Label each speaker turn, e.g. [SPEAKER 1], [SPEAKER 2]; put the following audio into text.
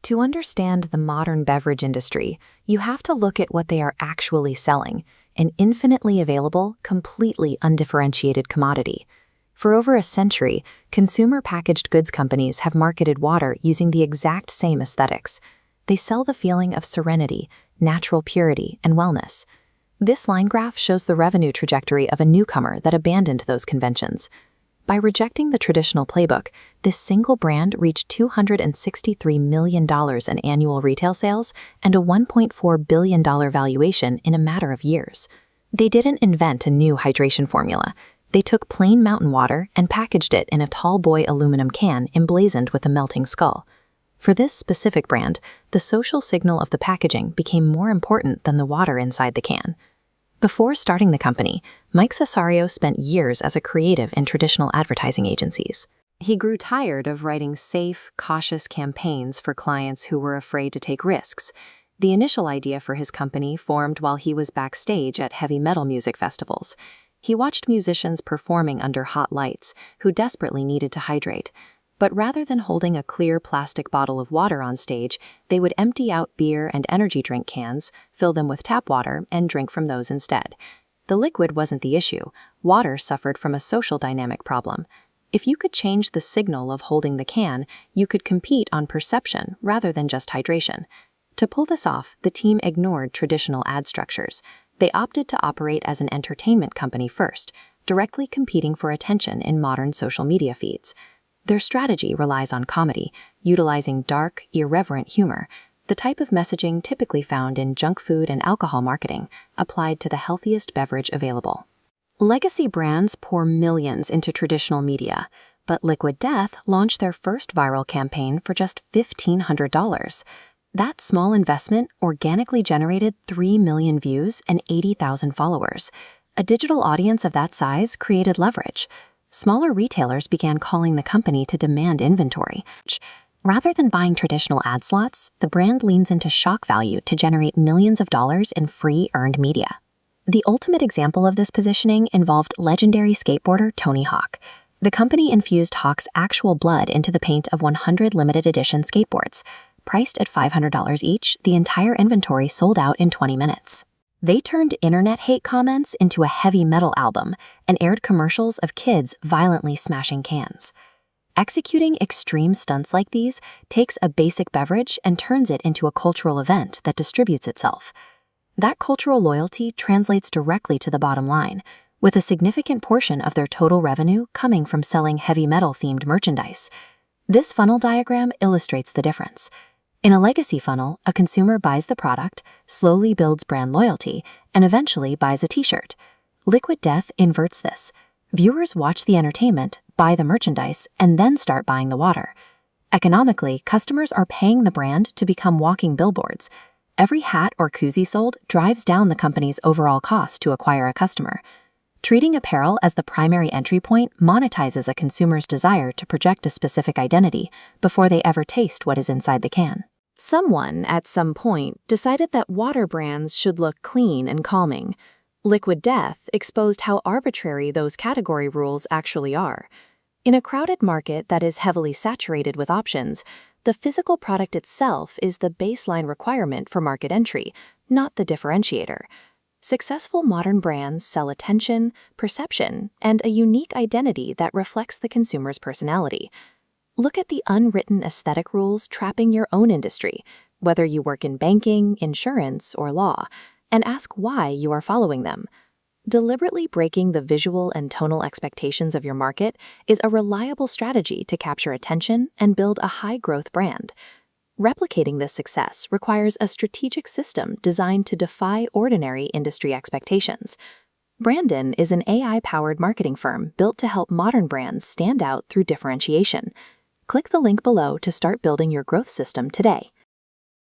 [SPEAKER 1] To understand the modern beverage industry, you have to look at what they are actually selling, an infinitely available, completely undifferentiated commodity. For over a century, consumer packaged goods companies have marketed water using the exact same aesthetics. They sell the feeling of serenity, natural purity, and wellness. This line graph shows the revenue trajectory of a newcomer that abandoned those conventions. By rejecting the traditional playbook, this single brand reached $263 million in annual retail sales and a $1.4 billion valuation in a matter of years. They didn't invent a new hydration formula. They took plain mountain water and packaged it in a tall boy aluminum can emblazoned with a melting skull. For this specific brand, the social signal of the packaging became more important than the water inside the can. Before starting the company, Mike Cesario spent years as a creative in traditional advertising agencies. He grew tired of writing safe, cautious campaigns for clients who were afraid to take risks. The initial idea for his company formed while he was backstage at heavy metal music festivals. He watched musicians performing under hot lights who desperately needed to hydrate. But rather than holding a clear plastic bottle of water on stage, they would empty out beer and energy drink cans, fill them with tap water, and drink from those instead. The liquid wasn't the issue. Water suffered from a social dynamic problem. If you could change the signal of holding the can, you could compete on perception rather than just hydration. To pull this off, the team ignored traditional ad structures. They opted to operate as an entertainment company first, directly competing for attention in modern social media feeds. Their strategy relies on comedy, utilizing dark, irreverent humor, the type of messaging typically found in junk food and alcohol marketing, applied to the healthiest beverage available. Legacy brands pour millions into traditional media, but Liquid Death launched their first viral campaign for just $1,500. That small investment organically generated 3 million views and 80,000 followers. A digital audience of that size created leverage. Smaller retailers began calling the company to demand inventory. Rather than buying traditional ad slots, the brand leans into shock value to generate millions of dollars in free earned media. The ultimate example of this positioning involved legendary skateboarder Tony Hawk. The company infused Hawk's actual blood into the paint of 100 limited edition skateboards. Priced at $500 each, the entire inventory sold out in 20 minutes. They turned internet hate comments into a heavy metal album and aired commercials of kids violently smashing cans. Executing extreme stunts like these takes a basic beverage and turns it into a cultural event that distributes itself. That cultural loyalty translates directly to the bottom line, with a significant portion of their total revenue coming from selling heavy metal-themed merchandise. This funnel diagram illustrates the difference. In a legacy funnel, a consumer buys the product, slowly builds brand loyalty, and eventually buys a t-shirt. Liquid Death inverts this. Viewers watch the entertainment, buy the merchandise, and then start buying the water. Economically, customers are paying the brand to become walking billboards. Every hat or koozie sold drives down the company's overall cost to acquire a customer. Treating apparel as the primary entry point monetizes a consumer's desire to project a specific identity before they ever taste what is inside the can. Someone, at some point, decided that water brands should look clean and calming. Liquid Death exposed how arbitrary those category rules actually are. In a crowded market that is heavily saturated with options, the physical product itself is the baseline requirement for market entry, not the differentiator. Successful modern brands sell attention, perception, and a unique identity that reflects the consumer's personality. Look at the unwritten aesthetic rules trapping your own industry, whether you work in banking, insurance, or law, and ask why you are following them. Deliberately breaking the visual and tonal expectations of your market is a reliable strategy to capture attention and build a high-growth brand. Replicating this success requires a strategic system designed to defy ordinary industry expectations. Brandon is an AI-powered marketing firm built to help modern brands stand out through differentiation. Click the link below to start building your growth system today.